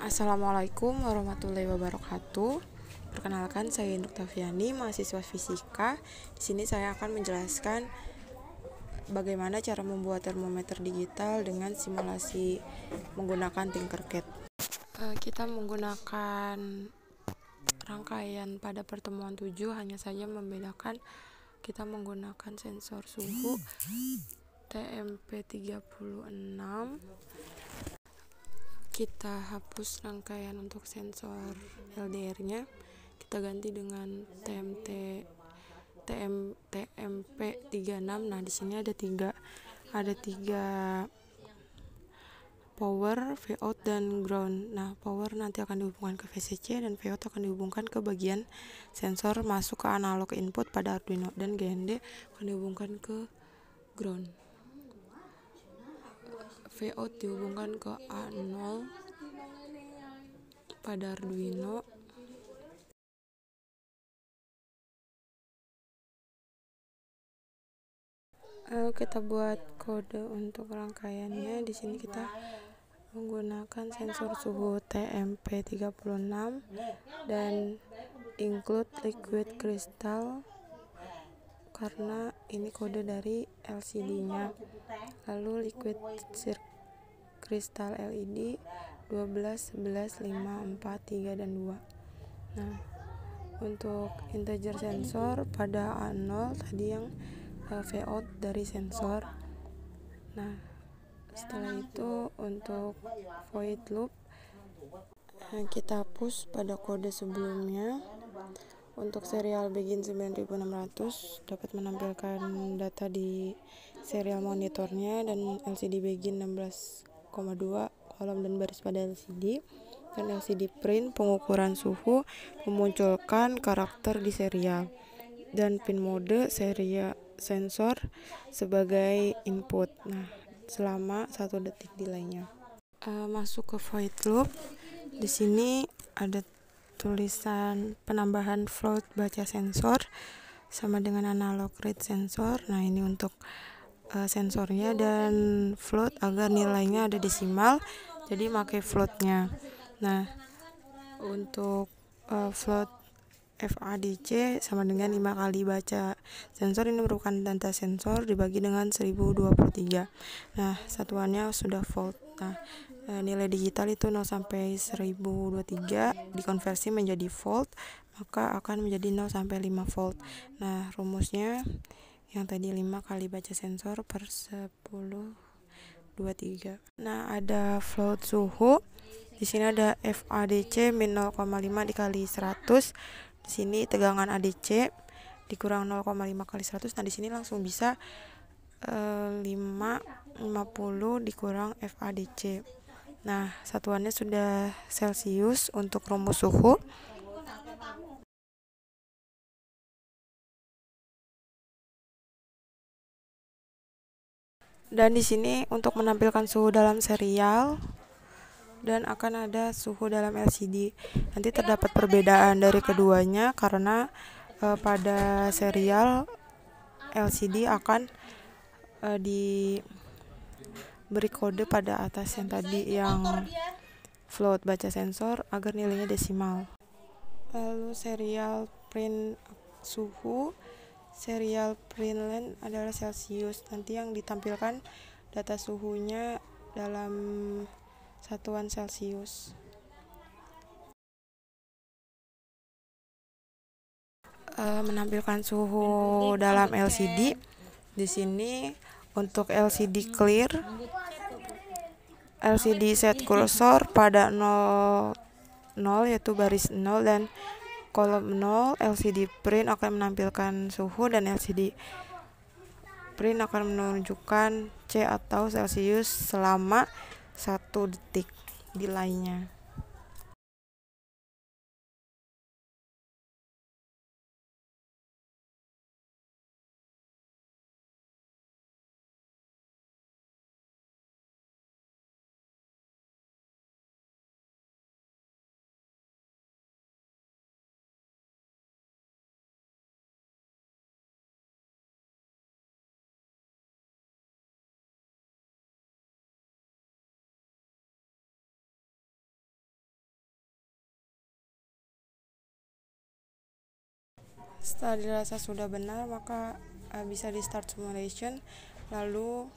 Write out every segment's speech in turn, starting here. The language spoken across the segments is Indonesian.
Assalamualaikum warahmatullahi wabarakatuh. Perkenalkan, saya Induk Tafiani, mahasiswa fisika. Di sini saya akan menjelaskan bagaimana cara membuat termometer digital dengan simulasi menggunakan Tinkercad. Kita menggunakan rangkaian pada pertemuan 7, hanya saja membedakan kita menggunakan sensor suhu TMP36. Kita hapus rangkaian untuk sensor LDR-nya, kita ganti dengan TMP36. Nah, di sini ada tiga power, Vout, dan ground. Nah, power nanti akan dihubungkan ke VCC dan Vout akan dihubungkan ke bagian sensor masuk ke analog input pada Arduino, dan GND akan dihubungkan ke ground. Vout dihubungkan ke A0 pada Arduino. Lalu kita buat kode untuk rangkaiannya. Di sini kita menggunakan sensor suhu TMP36 dan include liquid crystal karena ini kode dari LCD-nya. Lalu liquid crystal LED 12, 11, 5, 4, 3, dan 2. Nah, untuk integer sensor pada A0 tadi yang Vout dari sensor. Nah, setelah itu untuk void loop kita hapus pada kode sebelumnya. Untuk serial begin 9600 dapat menampilkan data di serial monitornya, dan LCD begin 16,2 kolom dan baris pada LCD, dan LCD print pengukuran suhu memunculkan karakter di serial, dan pin mode serial sensor sebagai input. Nah, selama 1 detik delaynya. Masuk ke void loop. Di sini ada tulisan penambahan float baca sensor sama dengan analog read sensor. Nah, ini untuk sensornya, dan float agar nilainya ada desimal, jadi pakai floatnya. Nah, untuk float FADC sama dengan 5 kali baca sensor. Ini merupakan data sensor dibagi dengan 1023. Nah, satuannya sudah volt. Nah, nilai digital itu 0 sampai 1023 dikonversi menjadi volt, maka akan menjadi 0 sampai 5 volt. Nah, rumusnya yang tadi 5 kali baca sensor per 1023. Nah, ada float suhu. Di sini ada FADC min 0,5 dikali 100. Di sini tegangan ADC dikurang 0,5 kali 100. Nah, di sini langsung bisa 50 dikurang FADC. Nah, satuannya sudah Celsius untuk rumus suhu. Dan di sini untuk menampilkan suhu dalam serial, dan akan ada suhu dalam LCD. Nanti terdapat perbedaan dari keduanya karena pada serial LCD akan diberi kode pada atas yang tadi yang float baca sensor agar nilainya desimal. Lalu serial print suhu, serial print length adalah Celsius. Nanti yang ditampilkan data suhunya dalam satuan Celsius. Menampilkan suhu dalam LCD. Di sini untuk LCD clear, LCD set cursor pada 0, yaitu baris 0 dan kolom 0. LCD print akan menampilkan suhu, dan LCD print akan menunjukkan C atau Celsius selama 1 detik delaynya. Setelah dirasa sudah benar, maka bisa di start simulation. Lalu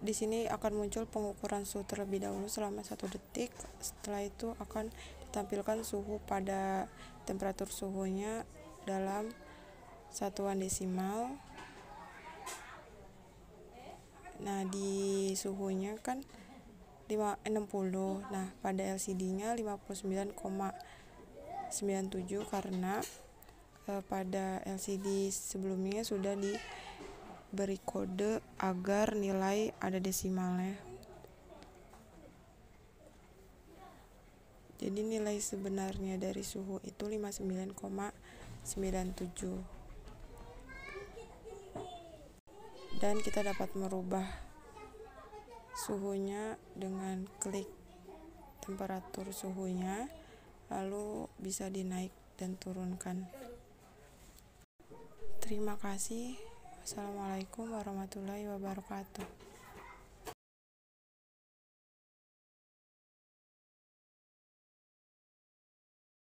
di sini akan muncul pengukuran suhu terlebih dahulu selama 1 detik. Setelah itu akan ditampilkan suhu pada temperatur suhunya dalam satuan desimal. Nah, di suhunya kan 60. Nah, pada LCD-nya 59,97 karena pada LCD sebelumnya sudah diberi kode agar nilai ada desimalnya. Jadi nilai sebenarnya dari suhu itu 59,97. Dan kita dapat merubah suhunya dengan klik temperatur suhunya, lalu bisa dinaik dan turunkan. Terima kasih. Wassalamualaikum warahmatullahi wabarakatuh.